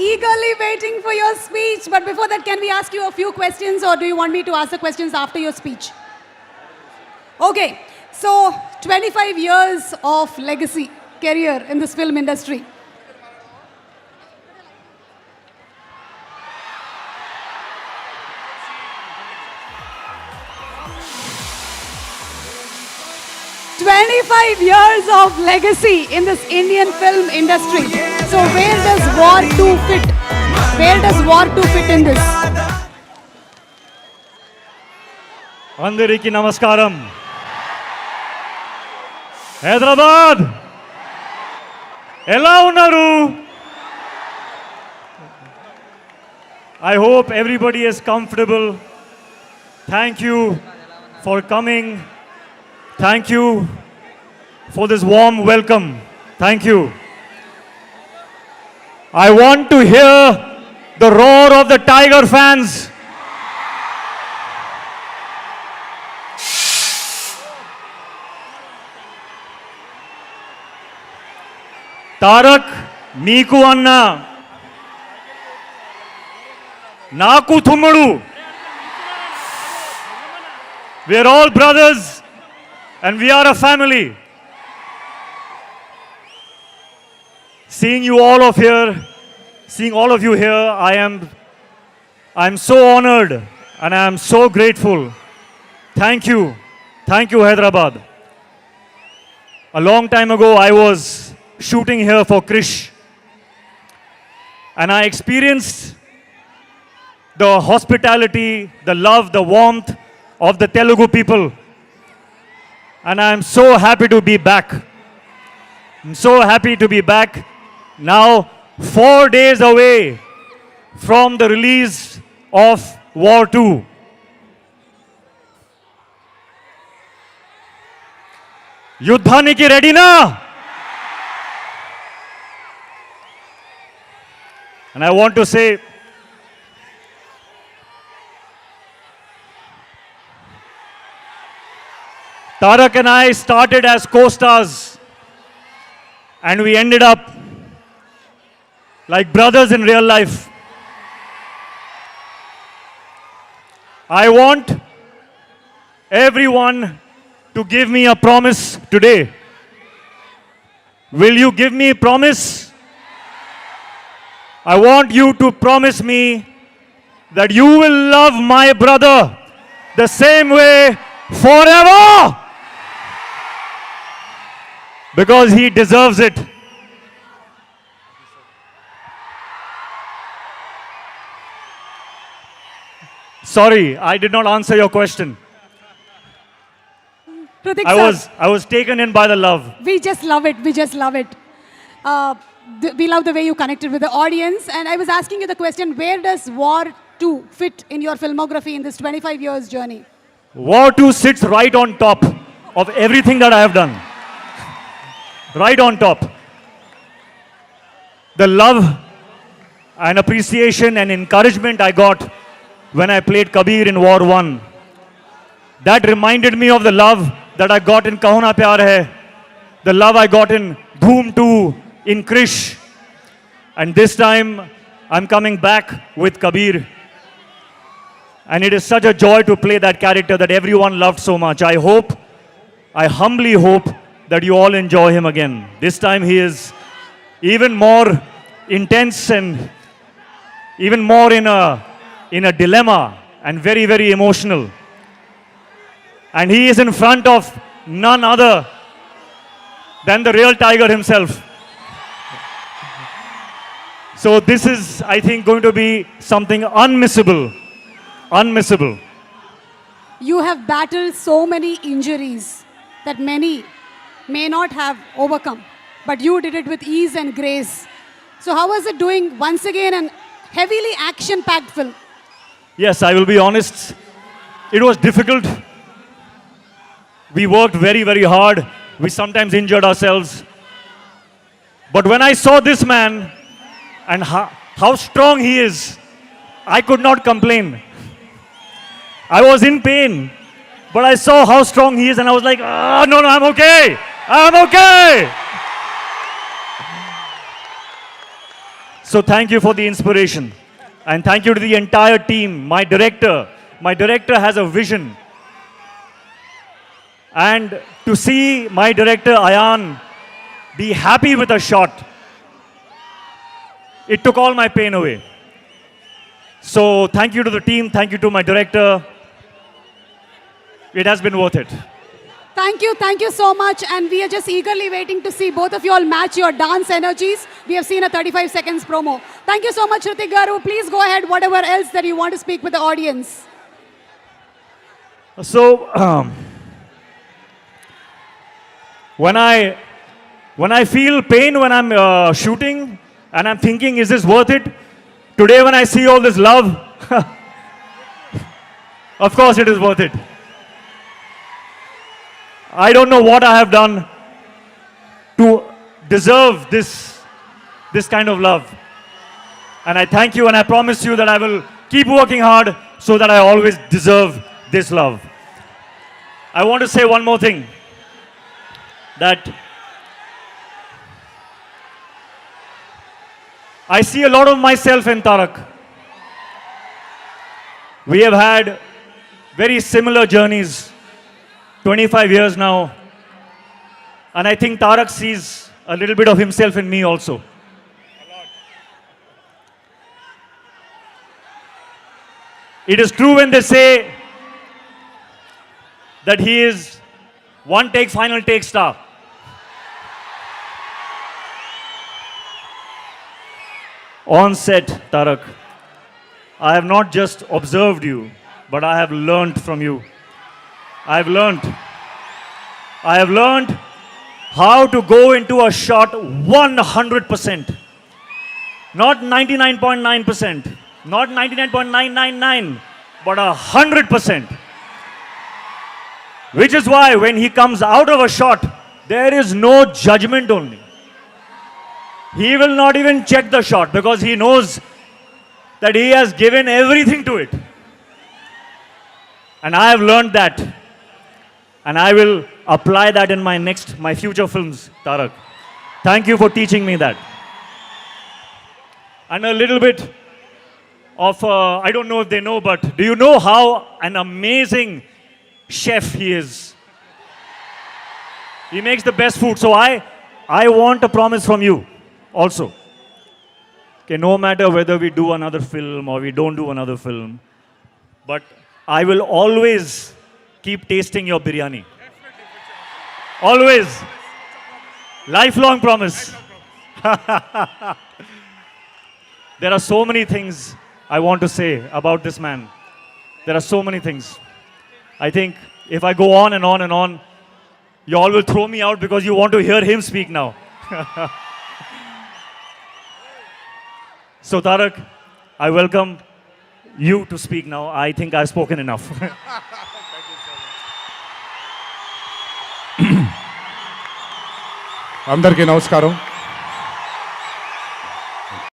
eagerly waiting for your speech. But before that, can we ask you a few questions, or do you want me to ask the questions after your speech? Okay, so 25 years of legacy, career in this film industry. "25 years of legacy in this Indian film industry. So where does War 2 fit? Where does War 2 fit in this?" Andariki namaskaram. Hyderabad. Ella unnaru. I hope everybody is comfortable. Thank you for coming. Thank you for this warm welcome. Thank you. I want to hear the roar of the Tiger fans. Tarak, Niku Anna, Naku Thumudu. We are all brothers and we are a family. Seeing you all of here, seeing all of you here, I'm so honored and I am so grateful. Thank you. Thank you, Hyderabad. A long time ago, I was shooting here for Krish. And I experienced the hospitality, the love, the warmth of the Telugu people. And I'm so happy to be back. I'm so happy to be back now, 4 days away from the release of War 2. Yuddhaniki ready na? And I want to say, Tarak and I started as co-stars and we ended up like brothers in real life. I want everyone to give me a promise today. Will you give me a promise? I want you to promise me that you will love my brother the same way forever. Because he deserves it. Sorry, I did not answer your question. Pratik I was taken in by the love. We just love it. We just love it. We love the way you connected with the audience. And I was asking you the question, where does War 2 fit in your filmography in this 25 years journey? War 2 sits right on top of everything that I have done. Right on top. The love and appreciation and encouragement I got when I played Kabir in War 1. That reminded me of the love that I got in Kaho Na Pyar Hai. The love I got in Dhoom 2, in Krish. And this time, I'm coming back with Kabir. And it is such a joy to play that character that everyone loved so much. I humbly hope that you all enjoy him again. This time he is even more intense and even more in a dilemma and very, very emotional. And he is in front of none other than the real Tiger himself. So this is, I think, going to be something unmissable. Unmissable. You have battled so many injuries that many may not have overcome, but you did it with ease and grace. So how was it doing once again an heavily action-packed film? Yes, I will be honest. It was difficult. We worked very, very hard. We sometimes injured ourselves. But when I saw this man and how strong he is, I could not complain. I was in pain, but I saw how strong he is and I was like, oh, no, I'm okay. I'm okay. So thank you for the inspiration. And thank you to the entire team, my director. My director has a vision. And to see my director, Ayan, be happy with a shot, it took all my pain away. So thank you to the team, thank you to my director. It has been worth it. Thank you so much. And we are just eagerly waiting to see both of you all match your dance energies. We have seen a 35 seconds promo. Thank you so much, Hrithik Garu. Please go ahead, whatever else that you want to speak with the audience. So, when I feel pain when I'm shooting and I'm thinking, is this worth it? Today when I see all this love, of course it is worth it. I don't know what I have done to deserve this kind of love. And I thank you and I promise you that I will keep working hard so that I always deserve this love. I want to say one more thing, that I see a lot of myself in Tarak. We have had very similar journeys, 25 years now. And I think Tarak sees a little bit of himself in me also. It is true when they say that he is one take, final take star. On set, Tarak, I have not just observed you, but I have learned from you. I have learned how to go into a shot 100%. Not 99.9%, not 99.999, but 100%. Which is why when he comes out of a shot, there is no judgment only. He will not even check the shot because he knows that he has given everything to it. And I have learned that. And I will apply that in my future films, Tarak. Thank you for teaching me that. And a little bit of, I don't know if they know, but do you know how an amazing chef he is? He makes the best food. So I want a promise from you also. Okay, no matter whether we do another film or we don't do another film, but I will always keep tasting your biryani. Always. Lifelong promise. There are so many things I want to say about this man. There are so many things. I think if I go on and on and on, you all will throw me out because you want to hear him speak now. So Tarak, I welcome you to speak now. I think I've spoken enough. అందరికీ నమస్కారం.